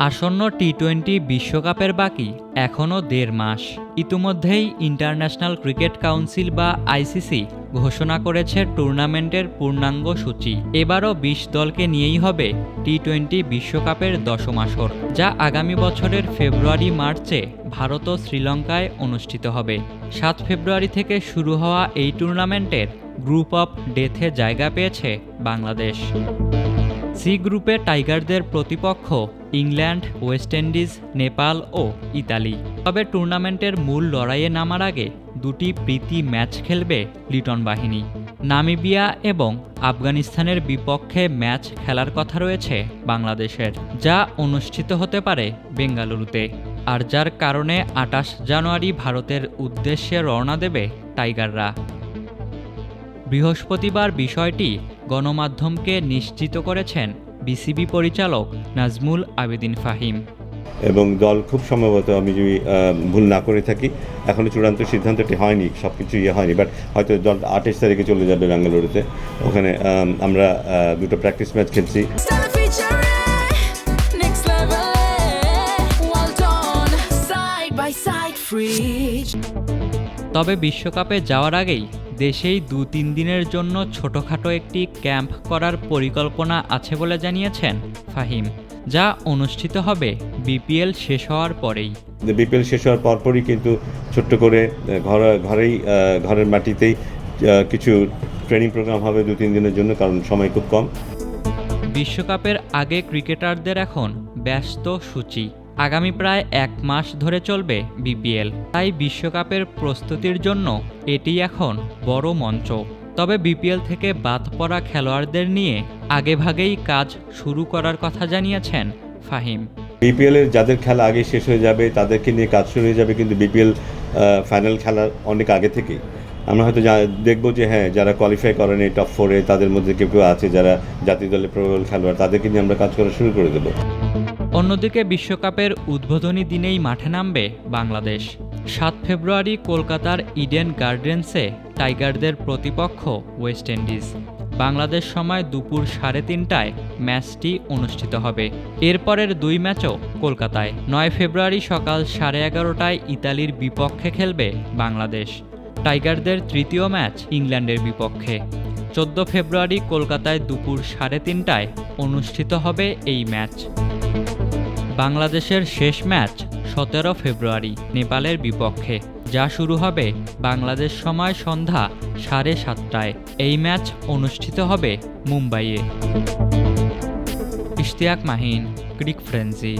আসন্ন টি-20 বিশ্বকাপের বাকি এখনও ১.৫ মাস। ইতিমধ্যেই ইন্টারন্যাশনাল ক্রিকেট কাউন্সিল বা আইসিসি ঘোষণা করেছে টুর্নামেন্টের পূর্ণাঙ্গ সূচি। এবারও ২০ দলকে নিয়েই হবে টি-20 বিশ্বকাপের ১০ম আসর, যা আগামী বছরের ফেব্রুয়ারি-মার্চে ভারত ও শ্রীলঙ্কায় অনুষ্ঠিত হবে। ৭ ফেব্রুয়ারি থেকে শুরু হওয়া এই টুর্নামেন্টের গ্রুপ অফ ডেথে জায়গা পেয়েছে বাংলাদেশ। সি গ্রুপে টাইগারদের প্রতিপক্ষ ইংল্যান্ড, ওয়েস্ট ইন্ডিজ, নেপাল ও ইতালি। তবে টুর্নামেন্টের মূল লড়াইয়ে নামার আগে দুটি প্রীতি ম্যাচ খেলবে লিটন বাহিনী। নামিবিয়া এবং আফগানিস্তানের বিপক্ষে ম্যাচ খেলার কথা রয়েছে বাংলাদেশের, যা অনুষ্ঠিত হতে পারে বেঙ্গালুরুতে, আর যার কারণে ২৮ জানুয়ারি ভারতের উদ্দেশ্যে রওনা দেবে টাইগাররা। বৃহস্পতিবার বিষয়টি গণমাধ্যমকে নিশ্চিত করেছেন বিসিবি পরিচালক নাজমুল আবেদিন ফাহিম। এবং দল খুব সম্ভবত, আমি যদি ভুল না করে থাকি, এখনও চূড়ান্ত সিদ্ধান্তটি হয়নি, সব কিছু হয়নি, বাট হয়তো দল ২৮ তারিখে চলে যাবে বেঙ্গালুরুতে। ওখানে আমরা দুটো প্র্যাকটিস ম্যাচ খেলছি। তবে বিশ্বকাপে যাওয়ার আগেই দেশেই ২-৩ দিনের জন্য ছোটখাটো একটি ক্যাম্প করার পরিকল্পনা আছে বলে জানিয়েছেন ফাহিম, যা অনুষ্ঠিত হবে বিপিএল শেষ হওয়ার পরেই। বিপিএল শেষ হওয়ার পরপরই কিন্তু ছোট্ট করে ঘরের মাটিতেই কিছু ট্রেনিং প্রোগ্রাম হবে ২-৩ দিনের জন্য, কারণ সময় খুব কম। বিশ্বকাপের আগে ক্রিকেটারদের এখন ব্যস্ত সূচি। আগামী প্রায় ১ মাস ধরে চলবে বিপিএল, তাই বিশ্বকাপের প্রস্তুতির জন্য এটি এখন বড় মঞ্চ। তবে বিপিএল থেকে বাদ পড়া খেলোয়াড়দের নিয়ে আগেভাগেই কাজ শুরু করার কথা জানিয়েছেন ফাহিম। বিপিএলের যাদের খেলা আগে শেষ হয়ে যাবে তাদেরকে নিয়ে কাজ শুরু হয়ে যাবে, কিন্তু বিপিএল ফাইনাল খেলার অনেক আগে থেকেই আমরা হয়তো দেখব যে হ্যাঁ, যারা কোয়ালিফাই করেনি টপ 4-এ, তাদের মধ্যে কেউ কেউ আছে যারা জাতীয় দলের প্রবল খেলোয়াড়, তাদেরকে নিয়ে আমরা কাজ করা শুরু করে দেবো। অন্যদিকে বিশ্বকাপের উদ্বোধনী দিনেই মাঠে নামবে বাংলাদেশ। ৭ ফেব্রুয়ারি কলকাতার ইডেন গার্ডেন্সে টাইগারদের প্রতিপক্ষ ওয়েস্ট ইন্ডিজ। বাংলাদেশ সময় দুপুর ৩:৩০টায় ম্যাচটি অনুষ্ঠিত হবে। এরপরের ২ ম্যাচও কলকাতায়। ৯ ফেব্রুয়ারি সকাল 11:30টায় ইতালির বিপক্ষে খেলবে বাংলাদেশ। টাইগারদের তৃতীয় ম্যাচ ইংল্যান্ডের বিপক্ষে। ১৪ ফেব্রুয়ারি কলকাতায় দুপুর ৩:৩০টায় অনুষ্ঠিত হবে এই ম্যাচ। বাংলাদেশের শেষ ম্যাচ ১৭ ফেব্রুয়ারি নেপালের বিপক্ষে, যা শুরু হবে বাংলাদেশ সময় সন্ধ্যা ৭:৩০টায়। এই ম্যাচ অনুষ্ঠিত হবে মুম্বাইয়ে। ইশতিয়াক মাহিন, ক্রিক ফ্রেন্সি।